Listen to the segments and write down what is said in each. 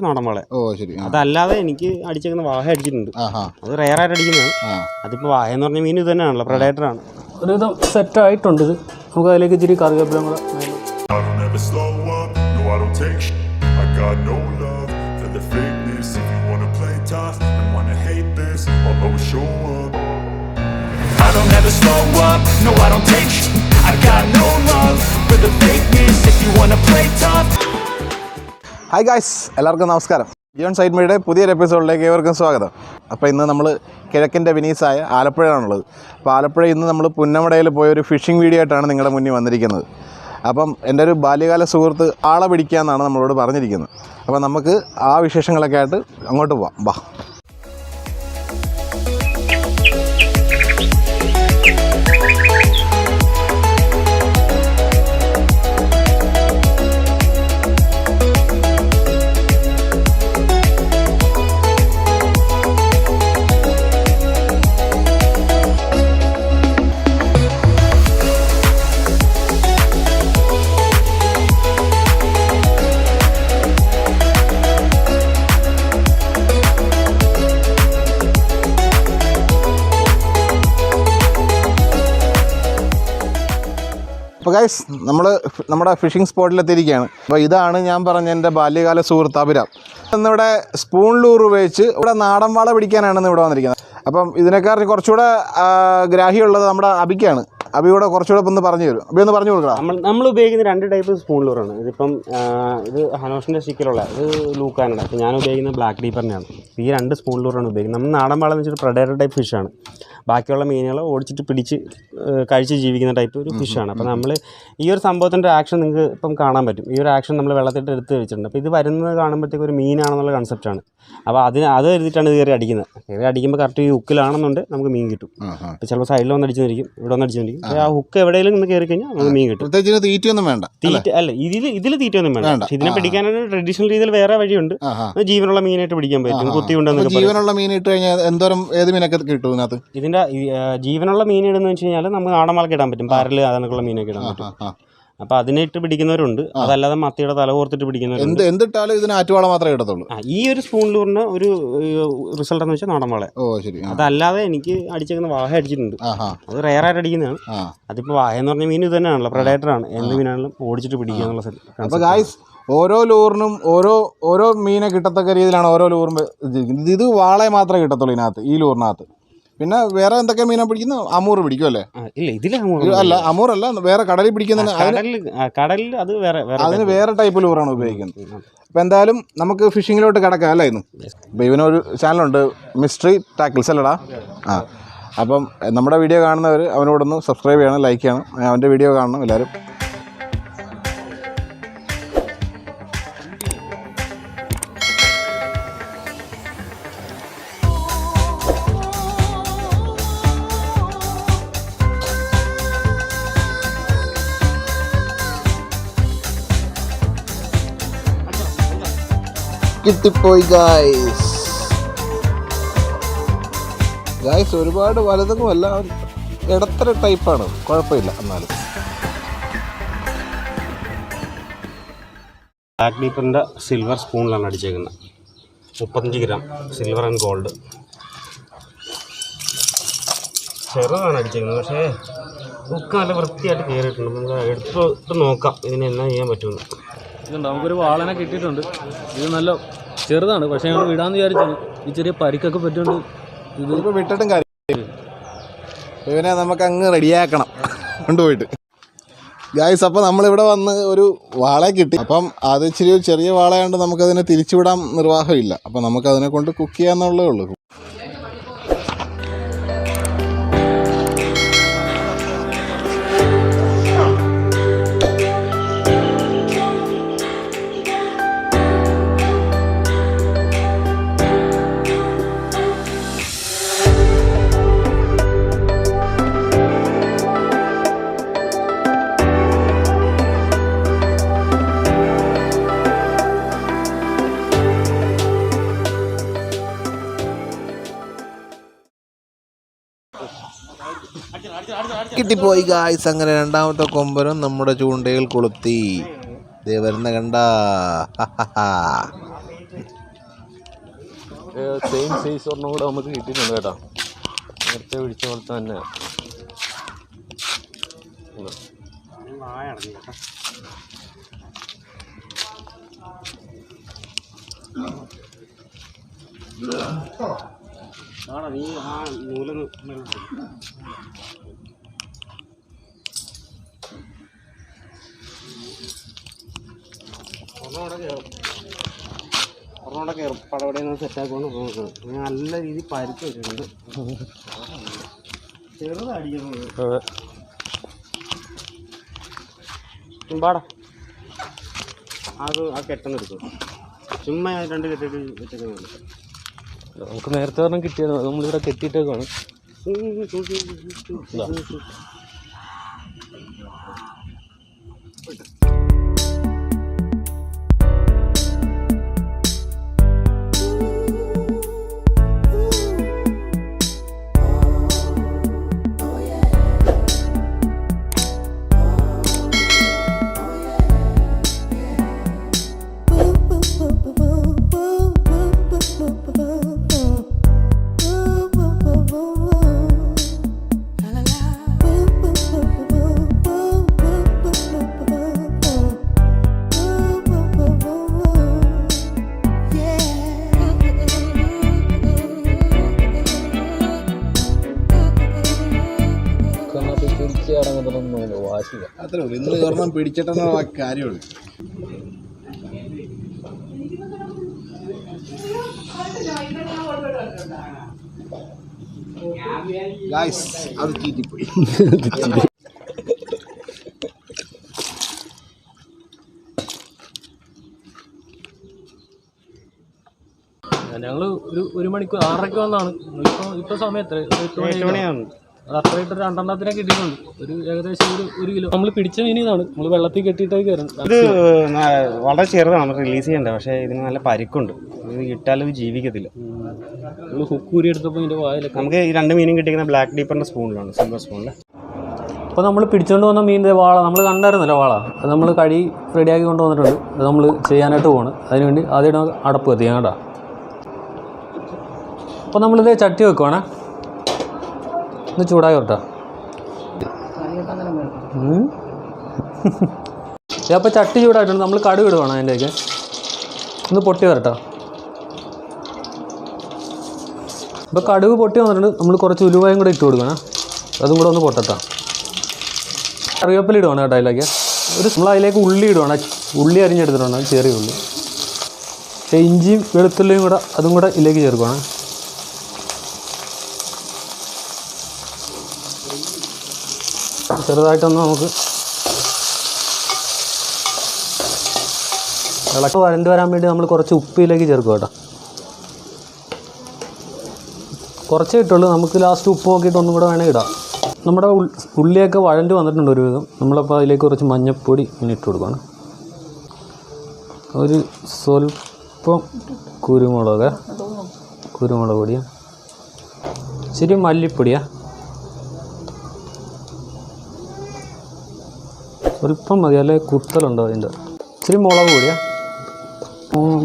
നാടൻവാള. ഓ ശരി. അതല്ലാതെ എനിക്ക് അടിച്ചേക്കുന്ന വാഹ അടിച്ചിട്ടുണ്ട്. അത് റെയറായിട്ട് അടിക്കുന്നതാണ്. അതിപ്പോൾ വാഹ എന്ന് പറഞ്ഞ മീൻ ഇത് തന്നെയാണല്ലോ, പ്രഡേറ്ററാണ്. ഒരുവിധം സെറ്റ് ആയിട്ടുണ്ട്. ഇത് നമുക്ക് അതിലേക്ക് ഇച്ചിരി കറിവേപ്പില കൂടെ. I don't ever slow up, no I don't take sh**. I got no love for the fakeness. If you wanna play tough. Hi guys, എല്ലാവർക്കും നമസ്കാരം. ബിയോണ്ട് സൈഡ് മീഡിയയുടെ പുതിയൊരു എപ്പിസോഡിലേക്ക് ഏവർക്കും സ്വാഗതം. അപ്പോൾ ഇന്ന് നമ്മൾ കിഴക്കിൻ്റെ വെനീസായ ആലപ്പുഴയാണുള്ളത്. അപ്പോൾ ആലപ്പുഴ ഇന്ന് നമ്മൾ പുന്നമടയിൽ പോയൊരു ഫിഷിംഗ് വീഡിയോ ആയിട്ടാണ് നിങ്ങളുടെ മുന്നിൽ വന്നിരിക്കുന്നത്. അപ്പം എൻ്റെ ഒരു ബാല്യകാല സുഹൃത്ത് ആളെ പിടിക്കാമെന്നാണ് നമ്മളോട് പറഞ്ഞിരിക്കുന്നത്. അപ്പോൾ നമുക്ക് ആ വിശേഷങ്ങളൊക്കെ ആയിട്ട് അങ്ങോട്ട് പോവാം. വാ. അപ്പോൾ ഗൈസ്, നമ്മുടെ ഫിഷിംഗ് സ്പോട്ടിലെത്തിയിരിക്കുകയാണ്. അപ്പോൾ ഇതാണ് ഞാൻ പറഞ്ഞ എൻ്റെ ബാല്യകാല സുഹൃത്ത് അഭിരാം. ഇന്നിവിടെ സ്പൂൺ ലൂർ ഉപയോഗിച്ച് ഇവിടെ നാടൻ വാള പിടിക്കാനാണ് ഇവിടെ വന്നിരിക്കുന്നത്. അപ്പം ഇതിനേക്കാൾ കുറച്ചുകൂടെ ഗ്രാഹ്യമുള്ളത് നമ്മുടെ അബിക്കാണ്. അബിയോടെ കുറച്ചുകൂടെ ഒന്ന് പറഞ്ഞു തരും. അബി ഒന്ന് പറഞ്ഞു കൊടുക്കാം. നമ്മൾ ഉപയോഗിക്കുന്ന രണ്ട് ടൈപ്പ് സ്പൂൺ ലൂറാണ്. ഇതിപ്പം ഇത് ഹനോഷിൻ്റെ സ്റ്റിക്കിലുള്ള ഇത് ലൂക്കാനാണ്. അപ്പോൾ ഞാൻ ഉപയോഗിക്കുന്നത് ബ്ലാക്ക് ഡീപ്പറിനെയാണ്. ഈ രണ്ട് സ്പൂൺ ലൂറാണ് ഉപയോഗിക്കുന്നത്. നമ്മൾ നാടൻ വാള എന്ന് വെച്ചിട്ട് പ്രഡേറ്റർ ടൈപ്പ് ഫിഷാണ്. ബാക്കിയുള്ള മീനുകളെ ഓടിച്ചിട്ട് പിടിച്ച് കഴിച്ച് ജീവിക്കുന്ന ടൈപ്പ് ഒരു ഫിഷാണ്. അപ്പോൾ നമ്മൾ ഈ ഒരു സംഭവത്തിൻ്റെ ആക്ഷൻ നിങ്ങൾക്ക് ഇപ്പം കാണാൻ പറ്റും. ഈ ഒരു ആക്ഷൻ നമ്മൾ വെള്ളത്തിട്ട് എടുത്ത് വെച്ചിട്ടുണ്ട്. അപ്പോൾ ഇത് വരുന്നത് കാണുമ്പോഴത്തേക്ക് ഒരു മീനാണെന്നുള്ള കൺസെപ്റ്റാണ്. അപ്പോൾ അത് എഴുതിയിട്ടാണ് ഇത് കയറി അടിക്കുന്നത്. കയറി അടിക്കുമ്പോൾ കറക്റ്റ് ഈ ഹുക്കിലാണെന്നുണ്ട് നമുക്ക് മീൻ കിട്ടും. അപ്പോൾ ചിലപ്പോൾ സൈഡിൽ വന്ന് അടിച്ചിരിക്കും, ഇവിടെ വന്ന് അടിച്ചിരിക്കും. ആ ഹുക്ക് എവിടെയെങ്കിലും ഒന്ന് കയറി കഴിഞ്ഞാൽ നമുക്ക് മീൻ കിട്ടും. തീറ്റയൊന്നും വേണ്ട. അല്ല, ഇതിൽ തീറ്റയൊന്നും വേണ്ട. ഇതിനെ പിടിക്കാനൊരു ട്രഡീഷണൽ രീതിയിൽ വേറെ വഴിയുണ്ട്. ജീവനുള്ള മീനായിട്ട് പിടിക്കാൻ പറ്റും. കുത്തിയുണ്ടെന്ന് ജീവനുള്ള മീൻ ഇട്ട് കഴിഞ്ഞാൽ എന്തോരം ഏത് മീനൊക്കെ കിട്ടും ഇതിനകത്ത്? ഇതിൻ്റെ ജീവനുള്ള മീൻ ഇടുന്ന വെച്ച് കഴിഞ്ഞാൽ നമുക്ക് നാടൻ വാളക്ക് ഇടാൻ പറ്റും. പാരല് അതിനൊക്കെയുള്ള മീനൊക്കെ ഇടാൻ പറ്റും. അപ്പോൾ അതിനിട്ട് പിടിക്കുന്നവരുണ്ട്. അതല്ലാതെ മത്തിയുടെ തല കോർത്തിട്ട് പിടിക്കുന്നവരുണ്ട്. എന്തിട്ടാലും ഇതിന് ആറ്റുവാള മാത്രമേ കിട്ടത്തുള്ളൂ. ഈ ഒരു സ്പൂൺ ലൂറിന് ഒരു റിസൾട്ട് എന്ന് വെച്ചാൽ നാടൻ വാള. ഓ ശരി. അതല്ലാതെ എനിക്ക് അടിച്ചേക്കുന്ന വാഹ അടിച്ചിട്ടുണ്ട്. അത് റെയറായിട്ട് അടിക്കുന്നതാണ്. അതിപ്പോൾ വാഹ എന്ന് പറഞ്ഞ മീൻ ഇത് തന്നെയാണല്ലോ, പ്രഡേറ്ററാണ്. എന്ത് മീനാണെങ്കിലും ഓടിച്ചിട്ട് പിടിക്കുക എന്നുള്ള. അപ്പോൾ ഗായ്സ്, ഓരോ ലൂറിനും ഓരോ മീനെ കിട്ടത്തക്ക രീതിയിലാണ് ഓരോ ലൂറും ഇരിക്കുന്നത്. ഇത് വാളയെ മാത്രമേ കിട്ടത്തുള്ളൂ ഇതിനകത്ത്, ഈ ലൂറിനകത്ത്. പിന്നെ വേറെ എന്തൊക്കെ മീനാ പിടിക്കുന്നത്? അമൂർ പിടിക്കും അല്ലേ? ഇല്ല, ഇതിൽ അല്ല, അമൂറല്ല, വേറെ കടലിൽ പിടിക്കുന്ന കടലിൽ അത് വേറെ അതിന് വേറെ ടൈപ്പ് ലൂറാണ് ഉപയോഗിക്കുന്നത്. അപ്പോൾ എന്തായാലും നമുക്ക് ഫിഷിങ്ങിലോട്ട് കിടക്കാം അല്ലേ ഇന്ന്. അപ്പോൾ ഇവനൊരു ചാനലുണ്ട്, മിസ്റ്ററി ടാക്കിൾസ് അല്ലടാ. അപ്പം നമ്മുടെ വീഡിയോ കാണുന്നവർ അവനോടൊന്ന് സബ്സ്ക്രൈബ് ചെയ്യണം, ലൈക്ക് ചെയ്യണം. അവൻ്റെ വീഡിയോ കാണണം എല്ലാവരും. കിട്ടിപ്പോയി ഗായ്സ്. ഒരുപാട് വലുതൊന്നും അല്ല, ഇടത്തര ടൈപ്പാണ്, കുഴപ്പമില്ല. എന്നാലും ബ്ലാക്ക് ഡീപ്പറിൻ്റെ സിൽവർ സ്പൂണിലാണ് അടിച്ചേക്കുന്നത്. 35 ഗ്രാം സിൽവർ ആൻഡ് ഗോൾഡ്. ചെറുതാണ് അടിച്ചേക്കുന്നത്, പക്ഷേ ഒക്കെ നല്ല വൃത്തിയായിട്ട് കയറിയിട്ടുണ്ട്. നമുക്ക് എടുത്തിട്ട് നോക്കാം ഇതിന് എന്നാ ചെയ്യാൻ പറ്റുമെന്ന്. ഇതുണ്ട്, നമുക്കൊരു വാളനെ കിട്ടിയിട്ടുണ്ട്. ഇത് നല്ല ചെറുതാണ്, പക്ഷേ ഞങ്ങൾ വിടാമെന്ന് വിചാരിച്ചാണ്. ഈ ചെറിയ പരിക്കൊക്കെ പറ്റുന്നുണ്ട്. ഇതിപ്പോൾ വിട്ടിട്ടും കാര്യം, ഇവനെ നമുക്ക് അങ്ങ് റെഡിയാക്കണം കൊണ്ടുപോയിട്ട്. ഗായ്സ്, അപ്പോൾ നമ്മളിവിടെ വന്ന് ഒരു വാളയെ കിട്ടി. അപ്പം അത് ഇച്ചിരി ചെറിയ വാളയാണ്ട് നമുക്കതിനെ തിരിച്ചുവിടാൻ നിർവാഹമില്ല. അപ്പം നമുക്കതിനെ കൊണ്ട് കുക്ക് ചെയ്യാന്നുള്ളതേ ഉള്ളൂ. കിട്ടിപ്പോയി ഗായ്സ്. അങ്ങനെ രണ്ടാമത്തെ കൊമ്പനും നമ്മുടെ ചൂണ്ടയിൽ കൊളുത്തി. ദേ വരുന്ന കണ്ട. സെയിം സൈസ് ഒരെണ്ണം കൂടെ നമുക്ക് കിട്ടിയിട്ടുണ്ട് കേട്ടോ. നേരത്തെ പിടിച്ച പോലെ തന്നെ. നീ ആ നൂലൊന്ന് ഒരെണ്ണോടെ കയറും. പടപടയിൽ നിന്ന് സെറ്റാക്കൊണ്ട് പോകുന്നത് നല്ല രീതിയിൽ പരിക്ക് വെച്ചിട്ടുണ്ട്. ചെറുതടിക്കുന്നത് പാടാ. അത് ആ കെട്ടെന്ന് എടുക്കും. ചുമ്മാ 2 കെട്ടിട്ട് വെച്ചേക്കുന്നുണ്ട്. നമുക്ക് നേരത്തെ പറഞ്ഞാൽ കിട്ടിയത് നമ്മളിവിടെ കെട്ടിയിട്ടേക്കാണ്. അത്രേ ഉള്ളൂ. ഇന്ന് ഒരെണ്ണം പിടിച്ചിട്ടെന്നുള്ള കാര്യമുള്ളൂ. ഗായ്സ് അത് ചീറ്റിപ്പോയി. ഞങ്ങൾ ഒരു മണിക്കൂർ 6:30 വന്നാണ്. ഇപ്പോൾ സമയം എത്ര? 8 മണിയാണ്. അത് അത്ര ഇട്ട് 2 കിട്ടിയിട്ടുണ്ട്. ഒരു ഏകദേശം 1 കിലോ നമ്മൾ പിടിച്ച മീൻ ഇതാണ്. നമ്മൾ വെള്ളത്തിൽ കെട്ടിയിട്ടേക്ക് വരണം. ഇത് വളരെ ചെറുതാണ്, നമുക്ക് റിലീസ് ചെയ്യേണ്ടത്. പക്ഷേ ഇതിന് നല്ല പരിക്കുണ്ട്. ഇത് ഇട്ടാലും ജീവിക്കത്തില്ല. നമ്മൾ ഹുക്കൂരി എടുത്തപ്പോൾ ഇതിൻ്റെ വായിലൊക്കെ നമുക്ക് ഈ 2 മീനും കിട്ടിയിരിക്കുന്ന ബ്ലാക്ക് ഡീപ്പറിൻ്റെ സ്പൂണിലാണ്, സിൽവർ സ്പൂണിൽ. അപ്പോൾ നമ്മൾ പിടിച്ചുകൊണ്ട് വന്ന മീനിൻ്റെ വാള നമ്മൾ കണ്ടായിരുന്നല്ലോ. വാള അത് നമ്മൾ കഴുകി റെഡിയാക്കി കൊണ്ടുവന്നിട്ടുണ്ട്. അത് നമ്മൾ ചെയ്യാനായിട്ട് പോകണം. അതിനുവേണ്ടി ആദ്യം അടപ്പ് കത്തിക്കാം കേട്ടോ. അപ്പോൾ നമ്മളിത് ചട്ടി വെക്കുവാണേ. ഒന്ന് ചൂടായി വരട്ടോ. അപ്പോൾ ചട്ടി ചൂടായിട്ടുണ്ട്. നമ്മൾ കടുക് ഇടുവാണ് അതിൻ്റെയൊക്കെ. ഒന്ന് പൊട്ടി വരട്ടോ. ഇപ്പോൾ കടുക് പൊട്ടി വന്നിട്ടുണ്ട്. നമ്മൾ കുറച്ച് ഉലുവയും കൂടെ ഇട്ട് കൊടുക്കണം. അതും കൂടെ ഒന്ന് പൊട്ടട്ടോ. കറിവേപ്പില ഇടുവാണ് കേട്ടോ അതിലേക്ക്. നമ്മൾ അതിലേക്ക് ഉള്ളി ഇടുവാണ്. ഉള്ളി അരിഞ്ഞെടുത്തിട്ടുണ്ട്, ചെറിയ ഉള്ളി. ഇഞ്ചിയും വെളുത്തുള്ളിയും കൂടെ അതും കൂടെ ഇതിലേക്ക് ചേർക്കുവാണ്. ചെറുതായിട്ടൊന്ന് നമുക്ക് ഇളക്കി വരണ്ട് വരാൻ വേണ്ടി നമ്മൾ കുറച്ച് ഉപ്പിലേക്ക് ചേർക്കും കേട്ടോ. കുറച്ചേ ഇട്ടുള്ളൂ. നമുക്ക് ലാസ്റ്റ് ഉപ്പ് നോക്കിയിട്ട് ഒന്നും കൂടെ വേണമെങ്കിൽ ഇടാം. നമ്മുടെ ഉള്ളിയൊക്കെ വഴണ്ട് വന്നിട്ടുണ്ട് ഒരുവിധം. നമ്മളപ്പോൾ അതിലേക്ക് കുറച്ച് മഞ്ഞൾപ്പൊടി ഇങ്ങനെ ഇട്ട് കൊടുക്കണം. ഒരു സ്വല്പം കുരുമുളക് പൊടിയാണ്. ഇച്ചിരി മല്ലിപ്പൊടിയാണ്. സ്വല്പം മതി, അല്ലെ കുത്തലുണ്ടോ അതിൻ്റെ. ഇച്ചിരി മുളക് പൊടിയാണ്.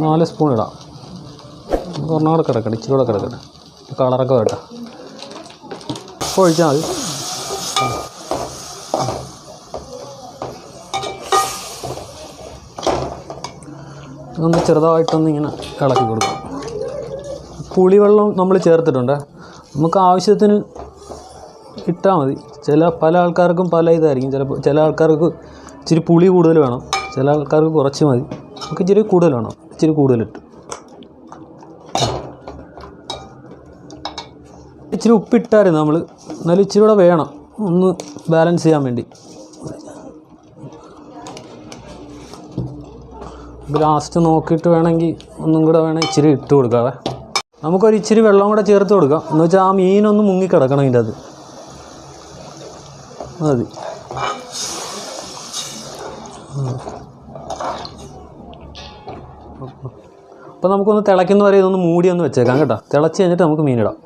4 സ്പൂൺ ഇടാം. ഒരെണ്ണം കൂടെ കിടക്കട്ടെ, ഇച്ചിരി കൂടെ കിടക്കട്ടെ, കളറൊക്കെ വേണ്ട. ഇപ്പോൾ ഒഴിച്ചാൽ മതി. ഒന്ന് ചെറുതായിട്ടൊന്ന് ഇങ്ങനെ ഇളക്കി കൊടുക്കും. പുളിവെള്ളം നമ്മൾ ചേർത്തിട്ടുണ്ട്. നമുക്ക് ആവശ്യത്തിന് ഇട്ടാൽ മതി. പല ആൾക്കാർക്കും പല ഇതായിരിക്കും. ചില ആൾക്കാർക്ക് ഇച്ചിരി പുളി കൂടുതൽ വേണം, ചില ആൾക്കാർക്ക് കുറച്ച് മതി. നമുക്ക് ഇച്ചിരി കൂടുതൽ വേണം, ഇച്ചിരി കൂടുതലിട്ട്. ഇച്ചിരി ഉപ്പിട്ടായിരുന്നു നമ്മൾ, എന്നാലും ഇച്ചിരി കൂടെ വേണം ഒന്ന് ബാലൻസ് ചെയ്യാൻ വേണ്ടി. ലാസ്റ്റ് നോക്കിയിട്ട് വേണമെങ്കിൽ ഒന്നും കൂടെ വേണമെങ്കിൽ ഇച്ചിരി ഇട്ട് കൊടുക്കാവേ. നമുക്കൊരു ഇച്ചിരി വെള്ളം കൂടെ ചേർത്ത് കൊടുക്കാം. എന്ന് വെച്ചാൽ ആ മീനൊന്ന് മുങ്ങിക്കിടക്കണം ഇതിൻ്റെ അത് മതി. അപ്പോൾ നമുക്കൊന്ന് തിളയ്ക്കുന്ന വരെ ഇതൊന്ന് മൂടി ഒന്ന് വെച്ചേക്കാം കേട്ടോ. തിളച്ച് കഴിഞ്ഞിട്ട് നമുക്ക് മീനിടാം.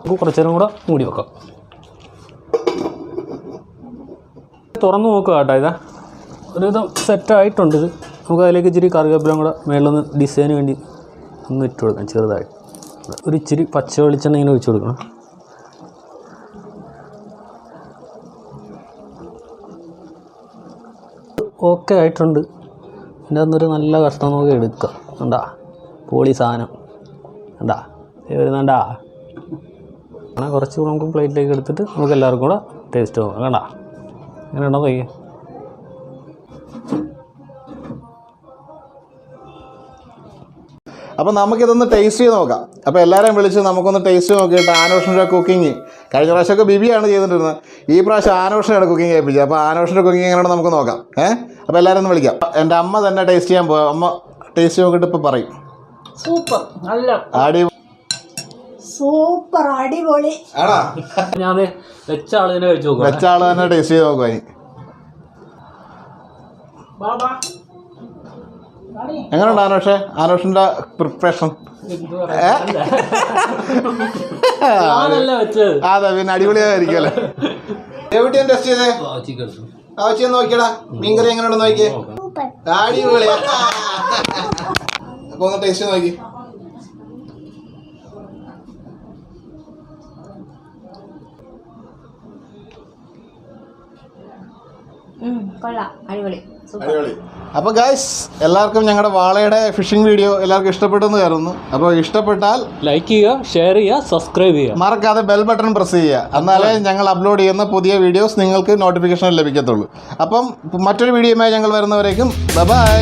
നമുക്ക് കുറച്ച് നേരം കൂടെ മൂടി വെക്കാം. തുറന്ന് നോക്കുക കേട്ടോ. ഇതാ ഒരുവിധം സെറ്റായിട്ടുണ്ട്. ഇത് നമുക്ക് അതിലേക്ക് ഇച്ചിരി കറിവേപ്പിലും കൂടെ മേളിലൊന്ന് ഡിസൈന് വേണ്ടി ഒന്ന് ഇട്ട് കൊടുക്കാം ചെറുതായിട്ട്. ഒരു ഇച്ചിരി പച്ച വെളിച്ചെണ്ണ ഇങ്ങനെ ഒഴിച്ച് കൊടുക്കണം. ഓക്കെ ആയിട്ടുണ്ട്. ഇതിൻ്റെ അന്നൊരു നല്ല കഷ്ണം നമുക്ക് എടുക്കാം. കണ്ടാ പോളി സാധനം കണ്ടാ വരുന്നുണ്ടാ. അങ്ങനെ കുറച്ച് നമുക്ക് പ്ലേറ്റിലേക്ക് എടുത്തിട്ട് നമുക്ക് എല്ലാവർക്കും കൂടെ ടേസ്റ്റ് നോക്കാം. കണ്ടാ അങ്ങനെ ഉണ്ടോ നോക്കിയേ. അപ്പോൾ നമുക്കിതൊന്ന് ടേസ്റ്റ് ചെയ്ത് നോക്കാം. അപ്പോൾ എല്ലാവരെയും വിളിച്ച് നമുക്കൊന്ന് ടേസ്റ്റ് നോക്കിയിട്ട് ആനോഷിൻ്റെ കുക്കിംഗ് കഴിഞ്ഞ പ്രാവശ്യമൊക്കെ ബിബിയാണ് ചെയ്തിട്ടിരുന്നത്. ഈ പ്രാവശ്യം ആനോഷിനാണ് കുക്കിംഗ് ചെയ്യിപ്പിച്ചത്. അപ്പോൾ ആനോഷിൻ്റെ കുക്കിംഗ് എങ്ങനെയാണ് നമുക്ക് നോക്കാം. അപ്പോൾ എല്ലാവരും ഒന്ന് വിളിക്കാം. എൻ്റെ അമ്മ തന്നെ ടേസ്റ്റ് ചെയ്യാൻ പോകാം. അമ്മ ടേസ്റ്റ് നോക്കിയിട്ട് ഇപ്പോൾ പറയും. സൂപ്പർ, നല്ല സൂപ്പർ അടിപൊളി. ആണോ? ഞാൻ വെച്ച ആൾ തന്നെ കഴിച്ചു നോക്കാം. വെച്ച ആൾ തന്നെ ടേസ്റ്റ് ചെയ്ത് നോക്കുക. എങ്ങനെയുണ്ട് ആനോഷിൻ്റെ പ്രിപ്പറേഷൻ? അതെ, പിന്നെ അടിപൊളിയായിരിക്കുമല്ലോ. എവിടെ ടെസ്റ്റ് ചെയ്തേ? ആവശ്യം നോക്കിയടാ. മീൻകറി എങ്ങനെയുണ്ട് നോക്കിയേ. അടിപൊളിയാ. അപ്പൊ ഒന്ന് ടേസ്റ്റ് നോക്കി. കൊള്ളാം, അടിപൊളി. അടിപൊളി. അപ്പോൾ ഗൈസ്, എല്ലാവർക്കും ഞങ്ങളുടെ വാളയുടെ ഫിഷിംഗ് വീഡിയോ എല്ലാവർക്കും ഇഷ്ടപ്പെട്ടെന്ന് കരുതുന്നു. അപ്പോൾ ഇഷ്ടപ്പെട്ടാൽ ലൈക്ക് ചെയ്യുക, ഷെയർ ചെയ്യുക, സബ്സ്ക്രൈബ് ചെയ്യുക. മറക്കാതെ ബെൽ ബട്ടൺ പ്രസ് ചെയ്യുക. എന്നാലേ ഞങ്ങൾ അപ്ലോഡ് ചെയ്യുന്ന പുതിയ വീഡിയോസ് നിങ്ങൾക്ക് നോട്ടിഫിക്കേഷൻ ലഭിക്കത്തുള്ളൂ. അപ്പം മറ്റൊരു വീഡിയോയുമായി ഞങ്ങൾ വരുന്നവരേക്കും ബൈ.